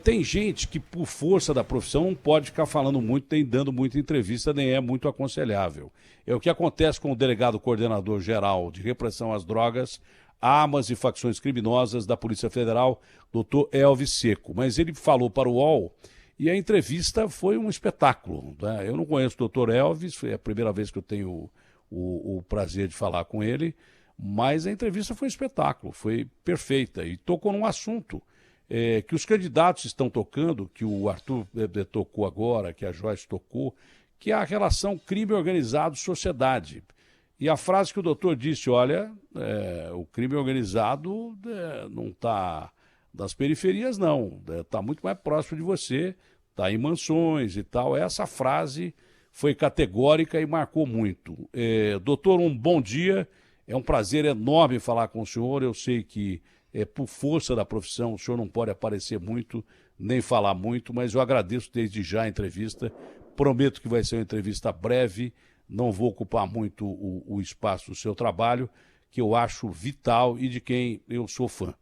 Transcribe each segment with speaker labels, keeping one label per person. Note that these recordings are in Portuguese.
Speaker 1: Tem gente que, por força da profissão, não pode ficar falando muito, nem dando muita entrevista, nem é muito aconselhável. É o que acontece com o delegado coordenador geral de repressão às drogas, armas e facções criminosas da Polícia Federal, doutor Elvis Seco. Mas ele falou para o UOL e a entrevista foi um espetáculo, né? Eu não conheço o doutor Elvis, foi a primeira vez que eu tenho o prazer de falar com ele, mas a entrevista foi um espetáculo, foi perfeita e tocou num assunto que os candidatos estão tocando, que o Arthur tocou agora, que a Joyce tocou, que é a relação crime organizado-sociedade. E a frase que o doutor disse, olha, o crime organizado não está nas periferias, não, está muito mais próximo de você, está em mansões e tal. Essa frase foi categórica e marcou muito. Doutor, um bom dia, é um prazer enorme falar com o senhor, eu sei que por força da profissão, o senhor não pode aparecer muito, nem falar muito, mas eu agradeço desde já a entrevista. Prometo que vai ser uma entrevista breve, não vou ocupar muito o espaço do seu trabalho, que eu acho vital e de quem eu sou fã.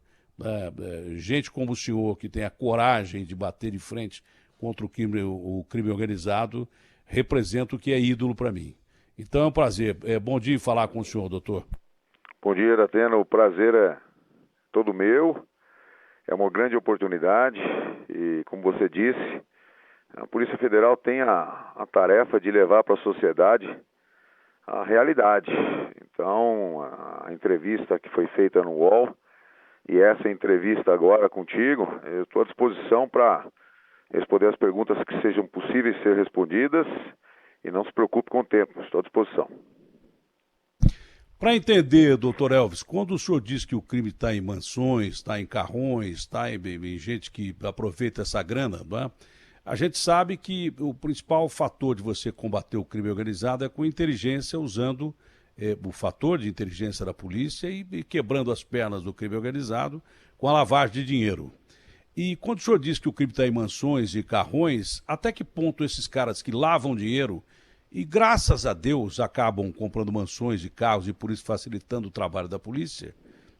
Speaker 1: Gente como o senhor, que tem a coragem de bater de frente contra o crime organizado, representa o que é ídolo para mim. Então é um prazer. Bom dia falar com o senhor, doutor.
Speaker 2: Bom dia, Datena. O prazer é todo meu, é uma grande oportunidade e, como você disse, a Polícia Federal tem a tarefa de levar para a sociedade a realidade. Então, a entrevista que foi feita no UOL e essa entrevista agora contigo, eu estou à disposição para responder as perguntas que sejam possíveis ser respondidas e não se preocupe com o tempo, estou à disposição.
Speaker 1: Para entender, doutor Elvis, quando o senhor diz que o crime está em mansões, está em carrões, está em gente que aproveita essa grana, não é? A gente sabe que o principal fator de você combater o crime organizado é com inteligência, usando o fator de inteligência da polícia e quebrando as pernas do crime organizado com a lavagem de dinheiro. E quando o senhor diz que o crime está em mansões e carrões, até que ponto esses caras que lavam dinheiro e, graças a Deus, acabam comprando mansões e carros e por isso facilitando o trabalho da polícia,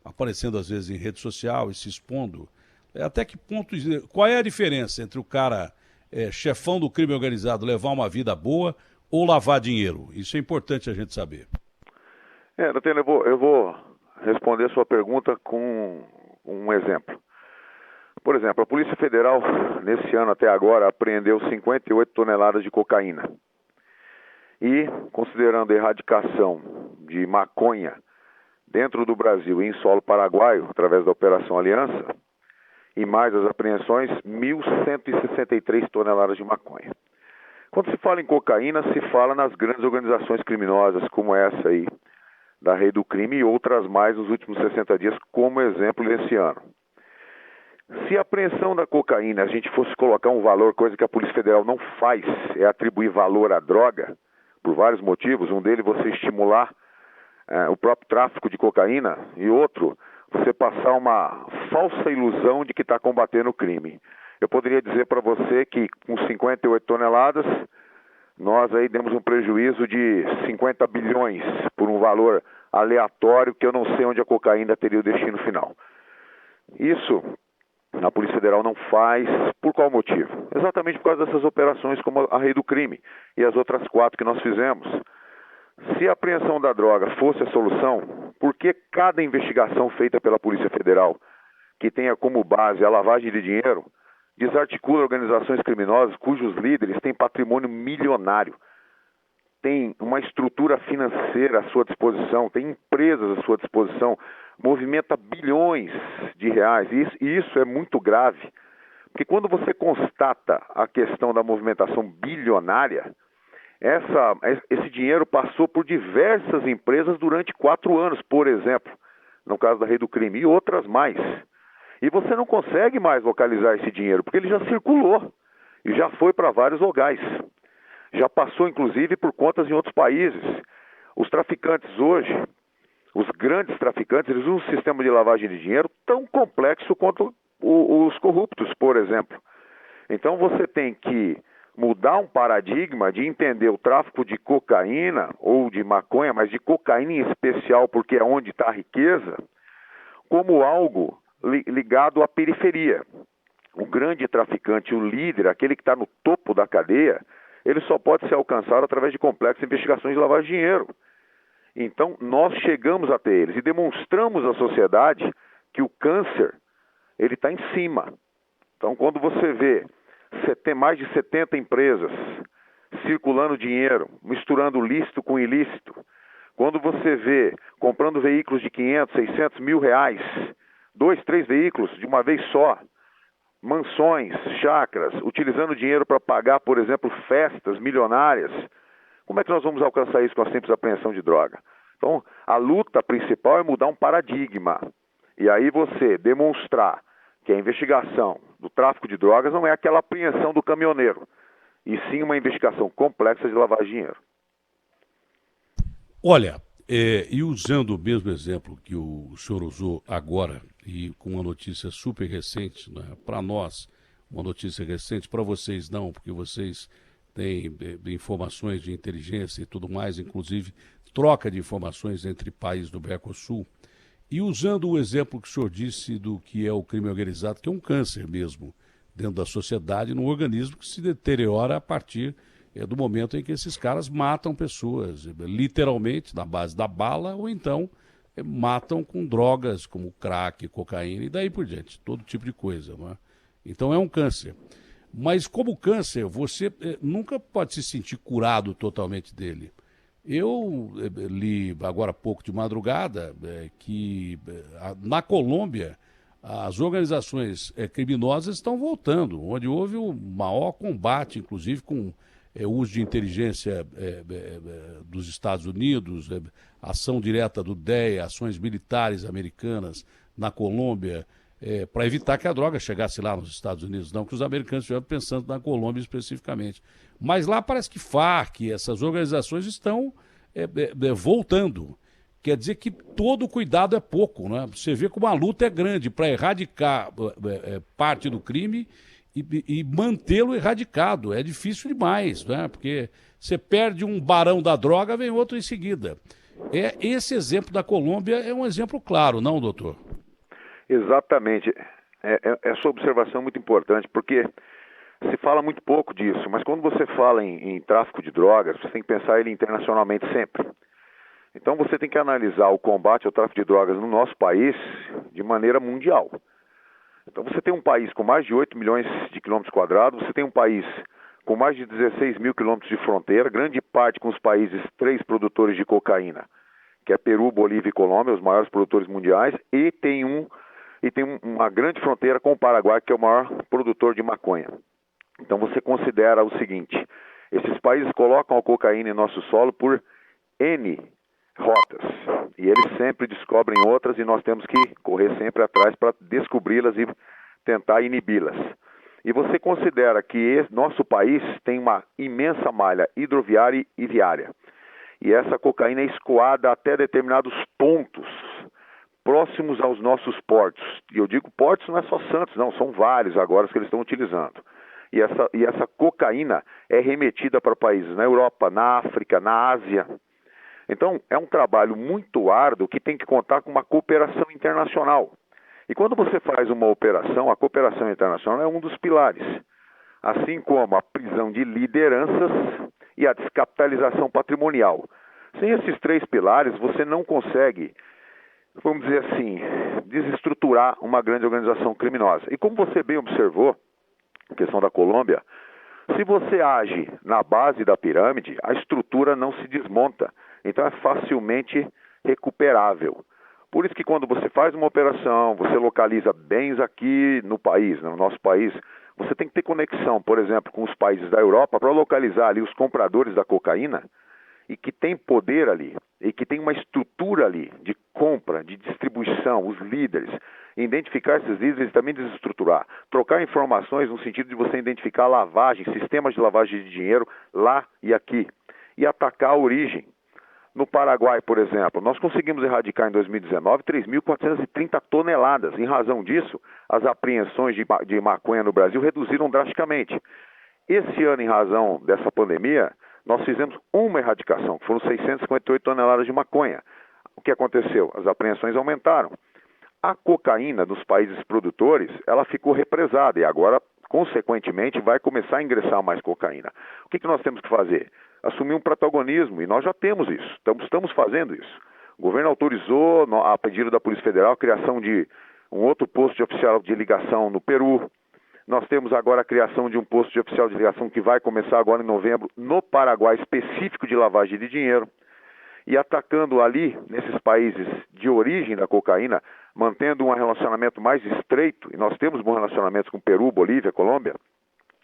Speaker 1: aparecendo às vezes em rede social e se expondo, até que ponto, qual é a diferença entre o cara chefão do crime organizado levar uma vida boa ou lavar dinheiro? Isso é importante a gente saber.
Speaker 2: Datena, eu vou responder a sua pergunta com um exemplo. Por exemplo, a Polícia Federal, nesse ano até agora, apreendeu 58 toneladas de cocaína. E, considerando a erradicação de maconha dentro do Brasil e em solo paraguaio, através da Operação Aliança, e mais as apreensões, 1.163 toneladas de maconha. Quando se fala em cocaína, se fala nas grandes organizações criminosas, como essa aí, da Rei do Crime, e outras mais nos últimos 60 dias, como exemplo desse ano. Se a apreensão da cocaína, a gente fosse colocar um valor, coisa que a Polícia Federal não faz, é atribuir valor à droga, por vários motivos. Um deles, você estimular o próprio tráfico de cocaína, e outro, você passar uma falsa ilusão de que está combatendo o crime. Eu poderia dizer para você que com 58 toneladas, nós aí demos um prejuízo de 50 bilhões por um valor aleatório que eu não sei onde a cocaína teria o destino final. Isso a Polícia Federal não faz. Por qual motivo? Exatamente por causa dessas operações como a Rei do Crime e as outras 4 que nós fizemos. Se a apreensão da droga fosse a solução, por que cada investigação feita pela Polícia Federal, que tenha como base a lavagem de dinheiro, desarticula organizações criminosas cujos líderes têm patrimônio milionário, tem uma estrutura financeira à sua disposição, tem empresas à sua disposição, movimenta bilhões de reais, e isso é muito grave, porque quando você constata a questão da movimentação bilionária, esse dinheiro passou por diversas empresas durante 4 anos, por exemplo, no caso da Rei do Crime, e outras mais. E você não consegue mais localizar esse dinheiro, porque ele já circulou e já foi para vários lugares. Já passou, inclusive, por contas em outros países. Os traficantes hoje, os grandes traficantes, eles usam um sistema de lavagem de dinheiro tão complexo quanto os corruptos, por exemplo. Então você tem que mudar um paradigma de entender o tráfico de cocaína ou de maconha, mas de cocaína em especial, porque é onde está a riqueza, como algo ligado à periferia. o grande traficante, o líder, aquele que está no topo da cadeia, ele só pode ser alcançado através de complexas investigações de lavagem de dinheiro. Então, nós chegamos até eles e demonstramos à sociedade que o câncer, ele está em cima. Então, quando você vê mais de 70 empresas circulando dinheiro, misturando lícito com ilícito, quando você vê comprando veículos de 500, 600 mil reais, 2, 3 veículos de uma vez só, mansões, chácaras, utilizando dinheiro para pagar, por exemplo, festas milionárias, como é que nós vamos alcançar isso com a simples apreensão de droga? Então, a luta principal é mudar um paradigma. E aí você demonstrar que a investigação do tráfico de drogas não é aquela apreensão do caminhoneiro, e sim uma investigação complexa de lavagem de dinheiro.
Speaker 1: Olha, e usando o mesmo exemplo que o senhor usou agora, e com uma notícia super recente, né, para nós, uma notícia recente, para vocês não, porque vocês têm informações de inteligência e tudo mais, inclusive troca de informações entre países do Mercosul, e usando o exemplo que o senhor disse do que é o crime organizado, que é um câncer mesmo, dentro da sociedade, num organismo que se deteriora a partir do momento em que esses caras matam pessoas, literalmente, na base da bala, ou então matam com drogas como crack, cocaína e daí por diante, todo tipo de coisa. Não é? Então é um câncer. Mas como câncer, você nunca pode se sentir curado totalmente dele. Eu li agora há pouco de madrugada que na Colômbia as organizações criminosas estão voltando, onde houve o maior combate, inclusive com uso de inteligência dos Estados Unidos, ação direta do DEA, ações militares americanas na Colômbia, para evitar que a droga chegasse lá nos Estados Unidos, não que os americanos estivessem pensando na Colômbia especificamente. Mas lá parece que Farc, essas organizações estão voltando. Quer dizer que todo cuidado é pouco, né? Você vê como a luta é grande para erradicar parte do crime e mantê-lo erradicado. É difícil demais, né? Porque você perde um barão da droga, vem outro em seguida. Esse exemplo da Colômbia é um exemplo claro, não, doutor?
Speaker 2: Exatamente. Essa observação é muito importante, porque se fala muito pouco disso, mas quando você fala em tráfico de drogas, você tem que pensar ele internacionalmente sempre. Então você tem que analisar o combate ao tráfico de drogas no nosso país de maneira mundial. Então você tem um país com mais de 8 milhões de quilômetros quadrados, você tem um país com mais de 16 mil quilômetros de fronteira, grande parte com os países 3 produtores de cocaína, que é Peru, Bolívia e Colômbia, os maiores produtores mundiais, e tem uma grande fronteira com o Paraguai, que é o maior produtor de maconha. Então você considera o seguinte: esses países colocam a cocaína em nosso solo por N rotas, e eles sempre descobrem outras e nós temos que correr sempre atrás para descobri-las e tentar inibi-las. E você considera que nosso país tem uma imensa malha hidroviária e viária, e essa cocaína é escoada até determinados pontos próximos aos nossos portos. E eu digo portos não é só Santos, não, são vários agora que eles estão utilizando. E essa cocaína é remetida para países na Europa, na África, na Ásia. Então, é um trabalho muito árduo que tem que contar com uma cooperação internacional. E quando você faz uma operação, a cooperação internacional é um dos pilares. Assim como a prisão de lideranças e a descapitalização patrimonial. Sem esses 3 pilares, você não consegue, vamos dizer assim, desestruturar uma grande organização criminosa. E como você bem observou, a questão da Colômbia, se você age na base da pirâmide, a estrutura não se desmonta. Então é facilmente recuperável. Por isso que quando você faz uma operação, você localiza bens aqui no país, no nosso país, você tem que ter conexão, por exemplo, com os países da Europa para localizar ali os compradores da cocaína e que tem poder ali, e que tem uma estrutura ali de compra, de distribuição, os líderes, identificar esses líderes e também desestruturar, trocar informações no sentido de você identificar lavagem, sistemas de lavagem de dinheiro lá e aqui, e atacar a origem. No Paraguai, por exemplo, nós conseguimos erradicar em 2019 3.430 toneladas. Em razão disso, as apreensões de maconha no Brasil reduziram drasticamente. Esse ano, em razão dessa pandemia, nós fizemos uma erradicação, que foram 658 toneladas de maconha. O que aconteceu? As apreensões aumentaram. A cocaína dos países produtores, ela ficou represada e agora, consequentemente, vai começar a ingressar mais cocaína. O que nós temos que fazer? Assumir um protagonismo, e nós já temos isso, estamos fazendo isso. O governo autorizou, a pedido da Polícia Federal, a criação de um outro posto de oficial de ligação no Peru. Nós temos agora a criação de um posto de oficial de ligação que vai começar agora em novembro no Paraguai, específico de lavagem de dinheiro. E atacando ali, nesses países de origem da cocaína, mantendo um relacionamento mais estreito, e nós temos bons relacionamentos com Peru, Bolívia, Colômbia,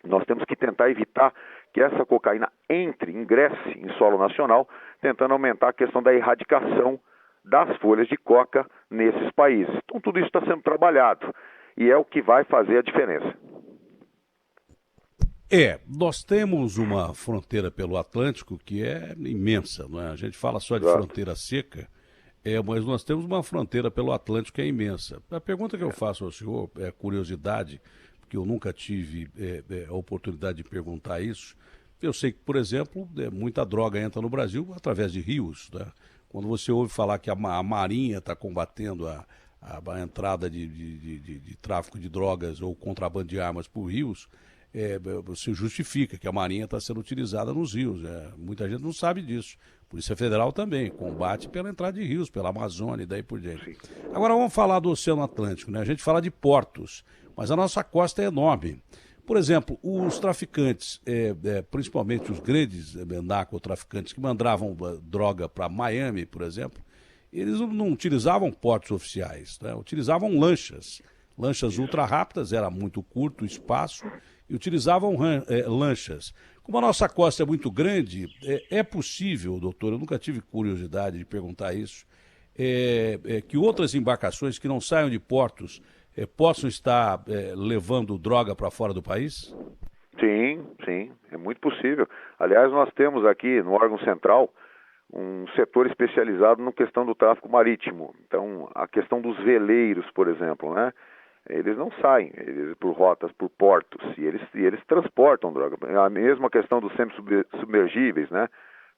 Speaker 2: nós temos que tentar evitar que essa cocaína ingresse em solo nacional, tentando aumentar a questão da erradicação das folhas de coca nesses países. Então tudo isso está sendo trabalhado e é o que vai fazer a diferença.
Speaker 1: Nós temos uma fronteira pelo Atlântico que é imensa, não é? A gente fala só de
Speaker 2: Exato.
Speaker 1: fronteira seca, mas nós temos uma fronteira pelo Atlântico que é imensa. A pergunta que eu faço ao senhor é curiosidade, porque eu nunca tive a oportunidade de perguntar isso. Eu sei que, por exemplo, muita droga entra no Brasil através de rios, né? Quando você ouve falar que a Marinha está combatendo a entrada de tráfico de drogas ou contrabando de armas por rios, você justifica que a Marinha está sendo utilizada nos rios. Muita gente não sabe disso. Polícia Federal também combate pela entrada de rios, pela Amazônia e daí por diante. Agora vamos falar do Oceano Atlântico, né? A gente fala de portos, mas a nossa costa é enorme. Por exemplo, os traficantes, principalmente os grandes narcotraficantes que mandavam droga para Miami, por exemplo, eles não utilizavam portos oficiais, né? Utilizavam lanchas ultra rápidas, era muito curto o espaço, e utilizavam lanchas. Como a nossa costa é muito grande, é possível, doutor, eu nunca tive curiosidade de perguntar isso, que outras embarcações que não saiam de portos possam estar levando droga para fora do país?
Speaker 2: Sim, é muito possível. Aliás, nós temos aqui no órgão central um setor especializado na questão do tráfico marítimo. Então, a questão dos veleiros, por exemplo, né? Eles não saem por rotas, por portos, e eles transportam droga. A mesma questão dos semi-submergíveis, né?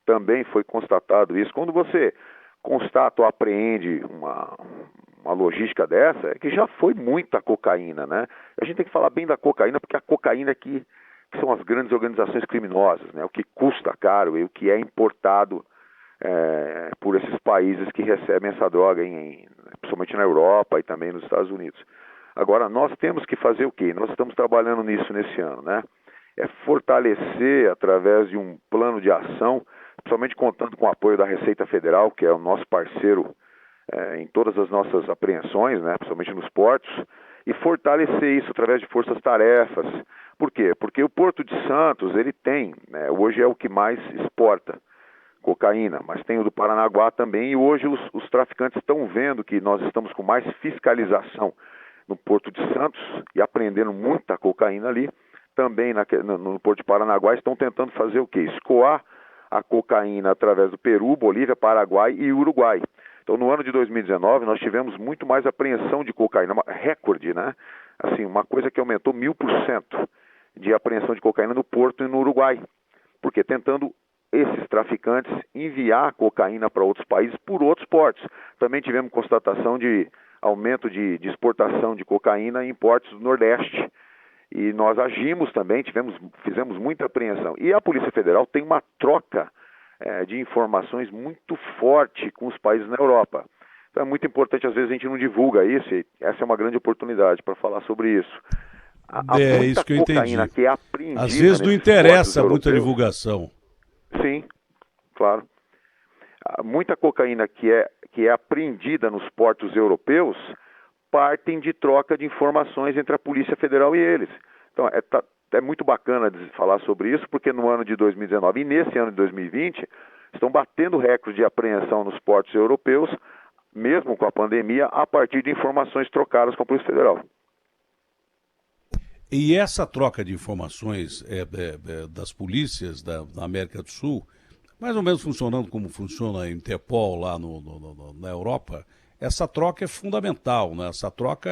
Speaker 2: Também foi constatado isso. Quando você constata ou apreende uma logística dessa, é que já foi muita cocaína, né? A gente tem que falar bem da cocaína, porque a cocaína aqui que são as grandes organizações criminosas, né? O que custa caro e o que é importado por esses países que recebem essa droga, principalmente na Europa e também nos Estados Unidos. Agora, nós temos que fazer o quê? Nós estamos trabalhando nisso nesse ano, né? É fortalecer através de um plano de ação, principalmente contando com o apoio da Receita Federal, que é o nosso parceiro em todas as nossas apreensões, né? Principalmente nos portos, e fortalecer isso através de forças-tarefas. Por quê? Porque o Porto de Santos, ele tem, né? Hoje é o que mais exporta cocaína, mas tem o do Paranaguá também, e hoje os traficantes estão vendo que nós estamos com mais fiscalização no Porto de Santos e apreendendo muita cocaína ali. Também no Porto de Paranaguá estão tentando fazer o quê? Escoar a cocaína através do Peru, Bolívia, Paraguai e Uruguai. Então, no ano de 2019, nós tivemos muito mais apreensão de cocaína, recorde, né? Assim, uma coisa que aumentou 1000% de apreensão de cocaína no Porto e no Uruguai. Porque tentando esses traficantes enviar cocaína para outros países por outros portos. Também tivemos constatação de aumento de exportação de cocaína em portos do Nordeste. E nós agimos também, fizemos muita apreensão. E a Polícia Federal tem uma troca de informações muito forte com os países na Europa. Então é muito importante, às vezes a gente não divulga isso, e essa é uma grande oportunidade para falar sobre isso.
Speaker 1: Isso que eu entendi.
Speaker 2: Que é apreendida
Speaker 1: às vezes não interessa muita
Speaker 2: europeus,
Speaker 1: divulgação.
Speaker 2: Sim, claro. Muita cocaína que é apreendida nos portos europeus partem de troca de informações entre a Polícia Federal e eles. Então, é muito bacana falar sobre isso, porque no ano de 2019 e nesse ano de 2020, estão batendo recorde de apreensão nos portos europeus, mesmo com a pandemia, a partir de informações trocadas com a Polícia Federal.
Speaker 1: E essa troca de informações das polícias da América do Sul, mais ou menos funcionando como funciona a Interpol lá na Europa, essa troca é fundamental, né? Essa troca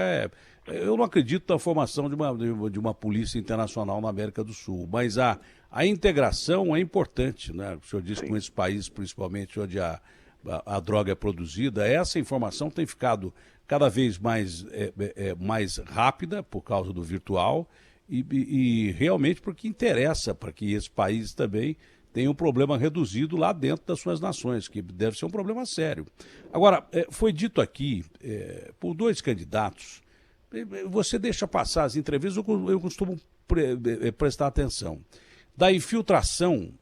Speaker 1: eu não acredito na formação de uma polícia internacional na América do Sul, mas a integração é importante, né? O senhor disse
Speaker 2: Sim.
Speaker 1: Com esses países, principalmente onde a droga é produzida, essa informação tem ficado cada vez mais rápida por causa do virtual e realmente porque interessa para que esse país também tenha um problema reduzido lá dentro das suas nações, que deve ser um problema sério. Agora, foi dito aqui por dois candidatos, você deixa passar as entrevistas, eu costumo prestar atenção, da infiltração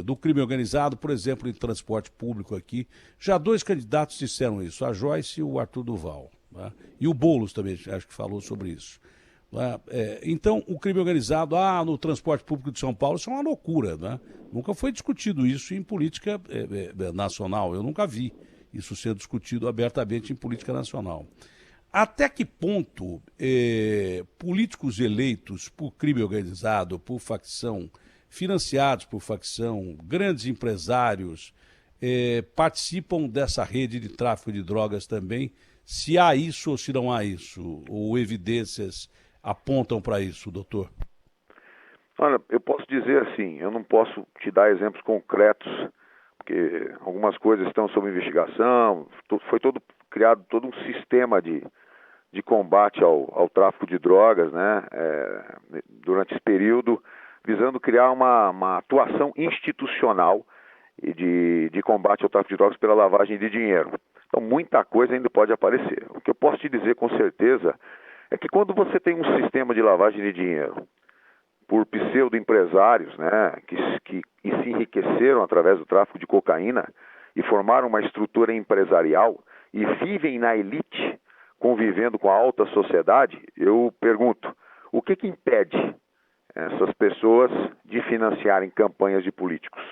Speaker 1: do crime organizado, por exemplo, em transporte público aqui. Já dois candidatos disseram isso, a Joyce e o Arthur Duval. Né? E o Boulos também, acho que falou sobre isso. Né? Então, o crime organizado, no transporte público de São Paulo, isso é uma loucura. Né? Nunca foi discutido isso em política nacional, eu nunca vi isso ser discutido abertamente em política nacional. Até que ponto políticos eleitos por crime organizado, por facção, financiados por facção, grandes empresários, participam dessa rede de tráfico de drogas também, se há isso ou se não há isso, ou evidências apontam para isso, doutor?
Speaker 2: Olha, eu posso dizer assim, eu não posso te dar exemplos concretos, porque algumas coisas estão sob investigação, foi criado todo um sistema de combate ao tráfico de drogas, né, durante esse período, visando criar uma atuação institucional de combate ao tráfico de drogas pela lavagem de dinheiro. Então, muita coisa ainda pode aparecer. O que eu posso te dizer com certeza é que quando você tem um sistema de lavagem de dinheiro por pseudo-empresários, né, que se enriqueceram através do tráfico de cocaína e formaram uma estrutura empresarial e vivem na elite, convivendo com a alta sociedade, eu pergunto, o que impede essas pessoas de financiarem campanhas de políticos?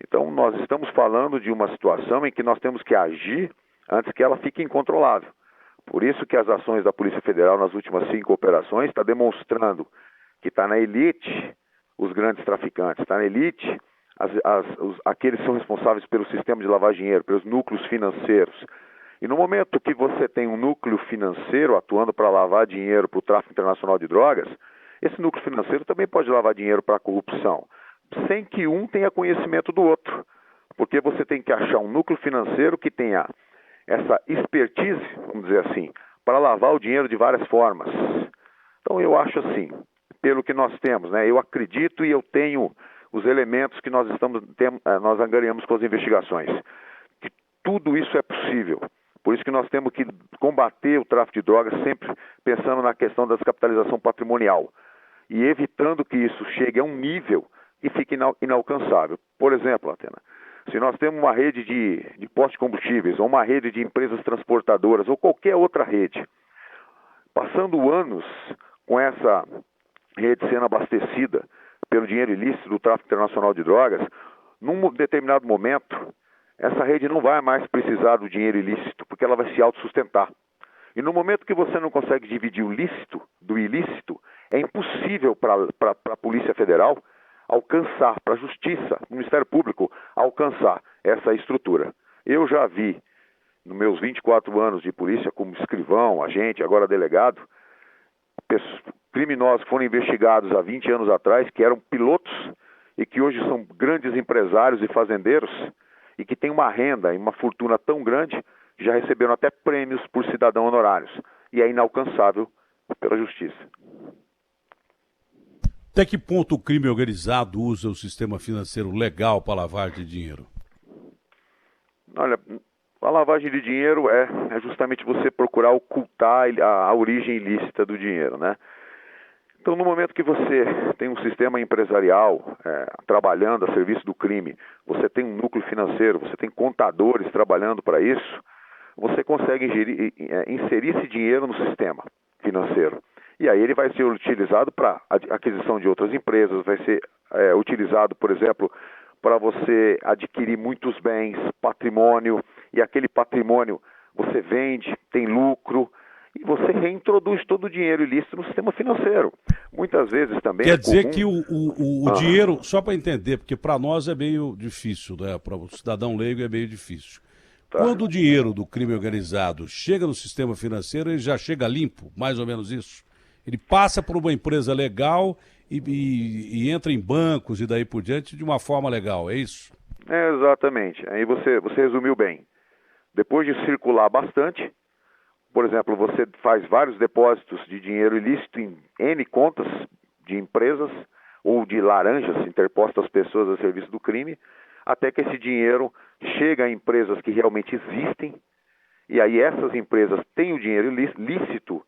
Speaker 2: Então, nós estamos falando de uma situação em que nós temos que agir antes que ela fique incontrolável. Por isso que as ações da Polícia Federal nas últimas 5 operações está demonstrando que está na elite os grandes traficantes, está na elite aqueles que são responsáveis pelo sistema de lavar dinheiro, pelos núcleos financeiros. E no momento que você tem um núcleo financeiro atuando para lavar dinheiro para o tráfico internacional de drogas, esse núcleo financeiro também pode lavar dinheiro para a corrupção, sem que um tenha conhecimento do outro. Porque você tem que achar um núcleo financeiro que tenha essa expertise, vamos dizer assim, para lavar o dinheiro de várias formas. Então eu acho assim, pelo que nós temos, né, eu acredito e eu tenho os elementos que nós angariamos com as investigações, que tudo isso é possível. Por isso que nós temos que combater o tráfico de drogas sempre pensando na questão da descapitalização patrimonial e evitando que isso chegue a um nível e fique inalcançável. Por exemplo, Atena, se nós temos uma rede de postos de combustíveis ou uma rede de empresas transportadoras ou qualquer outra rede, passando anos com essa rede sendo abastecida pelo dinheiro ilícito do tráfico internacional de drogas, num determinado momento, essa rede não vai mais precisar do dinheiro ilícito, porque ela vai se autossustentar. E no momento que você não consegue dividir o lícito do ilícito, é impossível para a Polícia Federal alcançar, para a Justiça, o Ministério Público, alcançar essa estrutura. Eu já vi, nos meus 24 anos de polícia, como escrivão, agente, agora delegado, criminosos que foram investigados há 20 anos atrás, que eram pilotos e que hoje são grandes empresários e fazendeiros, e que têm uma renda e uma fortuna tão grande que já receberam até prêmios por cidadão honorários. E é inalcançável pela justiça.
Speaker 1: Até que ponto o crime organizado usa o sistema financeiro legal para lavagem de dinheiro?
Speaker 2: Olha, a lavagem de dinheiro é justamente você procurar ocultar a origem ilícita do dinheiro, né? Então, no momento que você tem um sistema empresarial trabalhando a serviço do crime, você tem um núcleo financeiro, você tem contadores trabalhando para isso, você consegue inserir esse dinheiro no sistema financeiro. E aí ele vai ser utilizado para aquisição de outras empresas, vai ser utilizado, por exemplo, para você adquirir muitos bens, patrimônio, e aquele patrimônio você vende, tem lucro, e você reintroduz todo o dinheiro ilícito no sistema financeiro. Muitas vezes também
Speaker 1: Quer dizer que o dinheiro, só para entender, porque para nós é meio difícil, né? Para o cidadão leigo é meio difícil. Tá. Quando o dinheiro do crime organizado chega no sistema financeiro, ele já chega limpo, mais ou menos isso? Ele passa por uma empresa legal e entra em bancos e daí por diante de uma forma legal, é isso?
Speaker 2: Exatamente. Aí você resumiu bem. Depois de circular bastante, por exemplo, você faz vários depósitos de dinheiro ilícito em N contas de empresas ou de laranjas interpostas às pessoas a serviço do crime, até que esse dinheiro chega a empresas que realmente existem, e aí essas empresas têm o dinheiro lícito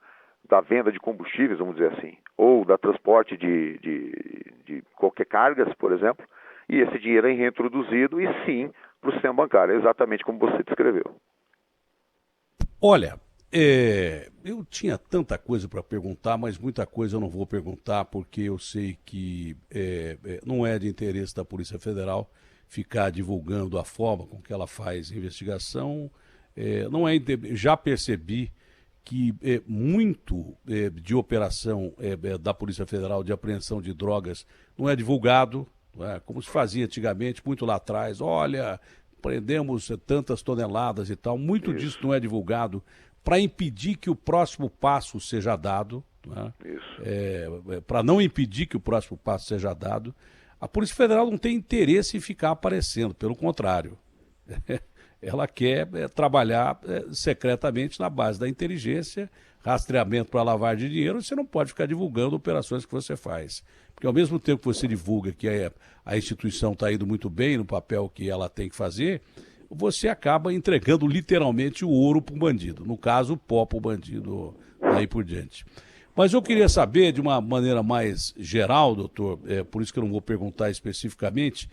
Speaker 2: da venda de combustíveis, vamos dizer assim, ou da transporte de qualquer cargas, por exemplo, e esse dinheiro é reintroduzido, e sim, para o sistema bancário, exatamente como você descreveu.
Speaker 1: Olha, eu tinha tanta coisa para perguntar, mas muita coisa eu não vou perguntar, porque eu sei que não é de interesse da Polícia Federal ficar divulgando a forma com que ela faz investigação. Não é, já percebi que muito de operação da Polícia Federal de apreensão de drogas não é divulgado, não é? Como se fazia antigamente, muito lá atrás. Olha, prendemos tantas toneladas e tal. Muito disso não é divulgado para impedir que o próximo passo seja dado, para não impedir que o próximo passo seja dado. A Polícia Federal não tem interesse em ficar aparecendo, pelo contrário. Ela quer trabalhar secretamente na base da inteligência, rastreamento para lavar de dinheiro. Você não pode ficar divulgando operações que você faz. Porque ao mesmo tempo que você divulga que a instituição está indo muito bem no papel que ela tem que fazer, você acaba entregando literalmente o ouro para o bandido. No caso, o pó para o bandido, daí por diante. Mas eu queria saber, de uma maneira mais geral, doutor, por isso que eu não vou perguntar especificamente,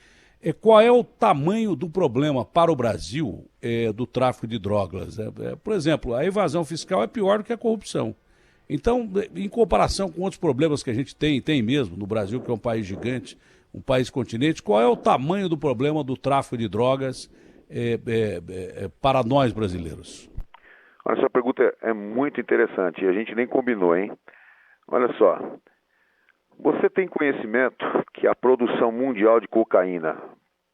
Speaker 1: qual é o tamanho do problema para o Brasil do tráfico de drogas? Por exemplo, a evasão fiscal é pior do que a corrupção. Então, em comparação com outros problemas que a gente tem mesmo no Brasil, que é um país gigante, um país continente, qual é o tamanho do problema do tráfico de drogas para nós brasileiros?
Speaker 2: Olha, essa pergunta é muito interessante e a gente nem combinou, hein? Olha só, você tem conhecimento que a produção mundial de cocaína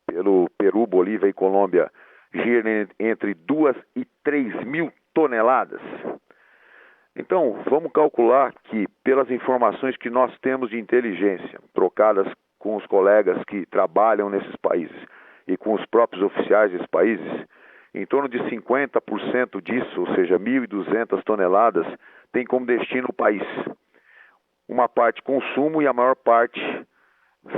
Speaker 2: pelo Peru, Bolívia e Colômbia gira entre 2 e 3 mil toneladas? Então, vamos calcular que, pelas informações que nós temos de inteligência, trocadas com os colegas que trabalham nesses países e com os próprios oficiais desses países, em torno de 50% disso, ou seja, 1.200 toneladas, tem como destino o país. Uma parte consumo e a maior parte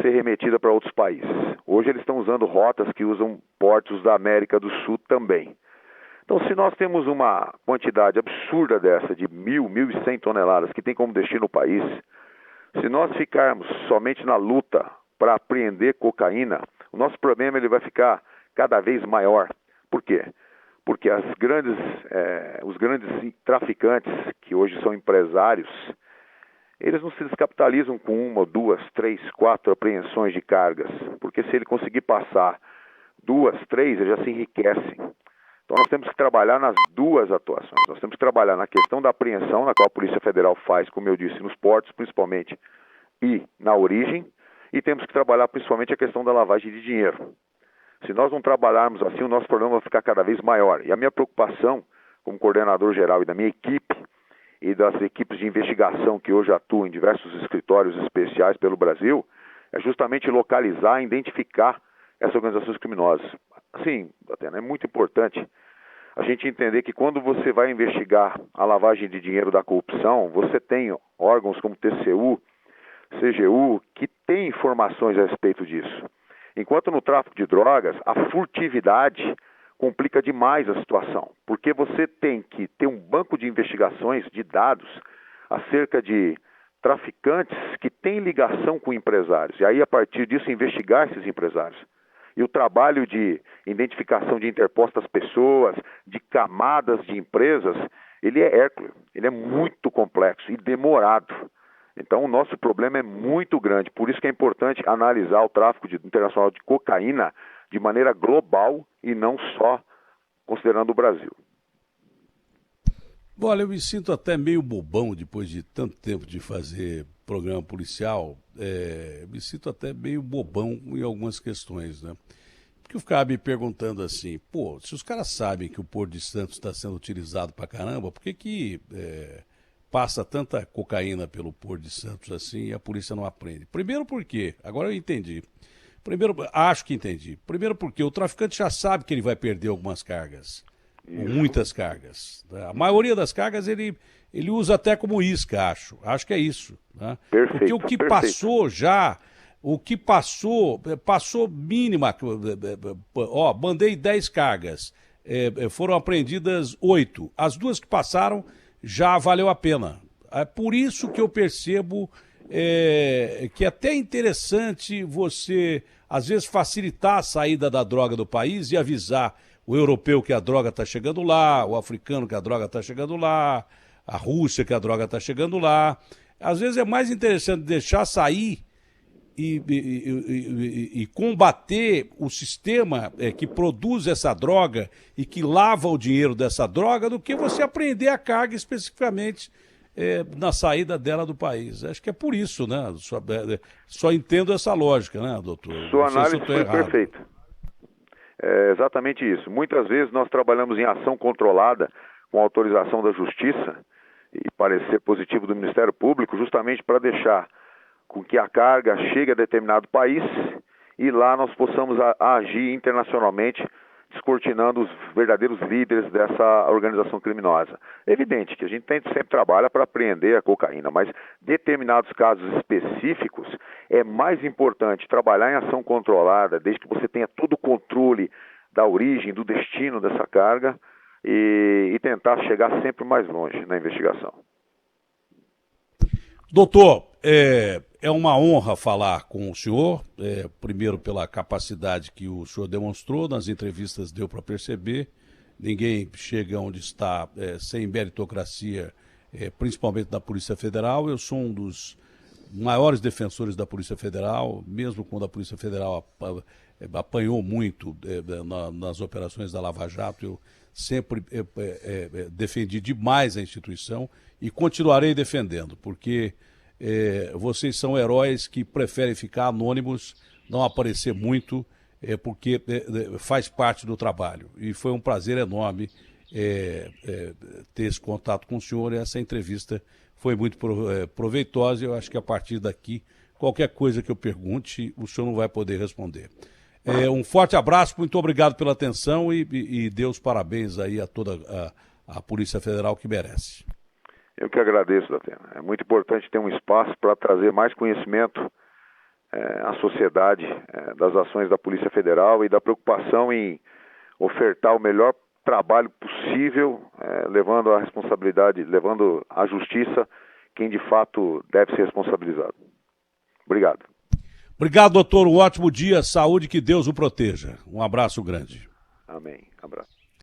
Speaker 2: ser remetida para outros países. Hoje eles estão usando rotas que usam portos da América do Sul também. Então, se nós temos uma quantidade absurda dessa, de 1.100 toneladas, que tem como destino o país, se nós ficarmos somente na luta para apreender cocaína, o nosso problema ele vai ficar cada vez maior. Por quê? Porque os grandes traficantes, que hoje são empresários, eles não se descapitalizam com 1, 2, 3, 4 apreensões de cargas, porque se ele conseguir passar 2, 3, ele já se enriquece. Então nós temos que trabalhar nas duas atuações. Nós temos que trabalhar na questão da apreensão, na qual a Polícia Federal faz, como eu disse, nos portos principalmente, e na origem, e temos que trabalhar principalmente a questão da lavagem de dinheiro. Se nós não trabalharmos assim, o nosso problema vai ficar cada vez maior. E a minha preocupação, como coordenador geral e da minha equipe, e das equipes de investigação que hoje atuam em diversos escritórios especiais pelo Brasil, é justamente localizar e identificar essas organizações criminosas. Assim, Datena, é muito importante a gente entender que quando você vai investigar a lavagem de dinheiro da corrupção, você tem órgãos como TCU, CGU, que têm informações a respeito disso. Enquanto no tráfico de drogas, a furtividade complica demais a situação, porque você tem que ter um banco de investigações de dados acerca de traficantes que têm ligação com empresários, e aí a partir disso investigar esses empresários. E o trabalho de identificação de interpostas pessoas, de camadas de empresas, ele é hércules, ele é muito complexo e demorado. Então o nosso problema é muito grande, por isso que é importante analisar o tráfico internacional de cocaína de maneira global e não só considerando o Brasil.
Speaker 1: Olha, eu me sinto até meio bobão depois de tanto tempo de fazer programa policial. Me sinto até meio bobão em algumas questões, né? Porque eu ficava me perguntando assim, se os caras sabem que o Porto de Santos está sendo utilizado pra caramba, por que passa tanta cocaína pelo Porto de Santos assim e a polícia não aprende? Primeiro porque, agora eu entendi. Acho que entendi. Primeiro porque o traficante já sabe que ele vai perder algumas cargas. muitas cargas. A maioria das cargas ele usa até como isca, acho que é isso. Né?
Speaker 2: Perfeito,
Speaker 1: porque o que passou já, passou mínima, mandei 10 cargas, foram apreendidas 8. As 2 que passaram já valeu a pena. É por isso que eu percebo que é até interessante você, às vezes, facilitar a saída da droga do país e avisar o europeu que a droga está chegando lá, o africano que a droga está chegando lá, a Rússia que a droga está chegando lá. Às vezes é mais interessante deixar sair e combater o sistema que produz essa droga e que lava o dinheiro dessa droga do que você apreender a carga especificamente na saída dela do país. Acho que é por isso, né? Só entendo essa lógica, né, doutor?
Speaker 2: Sua análise foi perfeita. É exatamente isso. Muitas vezes nós trabalhamos em ação controlada com autorização da Justiça e parecer positivo do Ministério Público, justamente para deixar com que a carga chegue a determinado país e lá nós possamos agir internacionalmente, descortinando os verdadeiros líderes dessa organização criminosa. É evidente que a gente sempre trabalha para apreender a cocaína, mas determinados casos específicos é mais importante trabalhar em ação controlada, desde que você tenha todo o controle da origem, do destino dessa carga e tentar chegar sempre mais longe na investigação.
Speaker 1: Doutor, é uma honra falar com o senhor, primeiro pela capacidade que o senhor demonstrou, nas entrevistas deu para perceber, ninguém chega onde está sem meritocracia, principalmente da Polícia Federal. Eu sou um dos maiores defensores da Polícia Federal, mesmo quando a Polícia Federal apanhou muito nas operações da Lava Jato, eu sempre defendi demais a instituição e continuarei defendendo, porque vocês são heróis que preferem ficar anônimos, não aparecer muito, porque faz parte do trabalho. E foi um prazer enorme ter esse contato com o senhor, e essa entrevista foi muito proveitosa. Eu acho que a partir daqui, qualquer coisa que eu pergunte, o senhor não vai poder responder. Um forte abraço, muito obrigado pela atenção e dê os parabéns aí a toda a Polícia Federal, que merece.
Speaker 2: Eu que agradeço, Datena. É muito importante ter um espaço para trazer mais conhecimento à sociedade das ações da Polícia Federal e da preocupação em ofertar o melhor trabalho possível, levando a responsabilidade, levando à justiça quem de fato deve ser responsabilizado. Obrigado.
Speaker 1: Obrigado, doutor. Um ótimo dia. Saúde, que Deus o proteja. Um abraço grande.
Speaker 2: Amém. Abraço.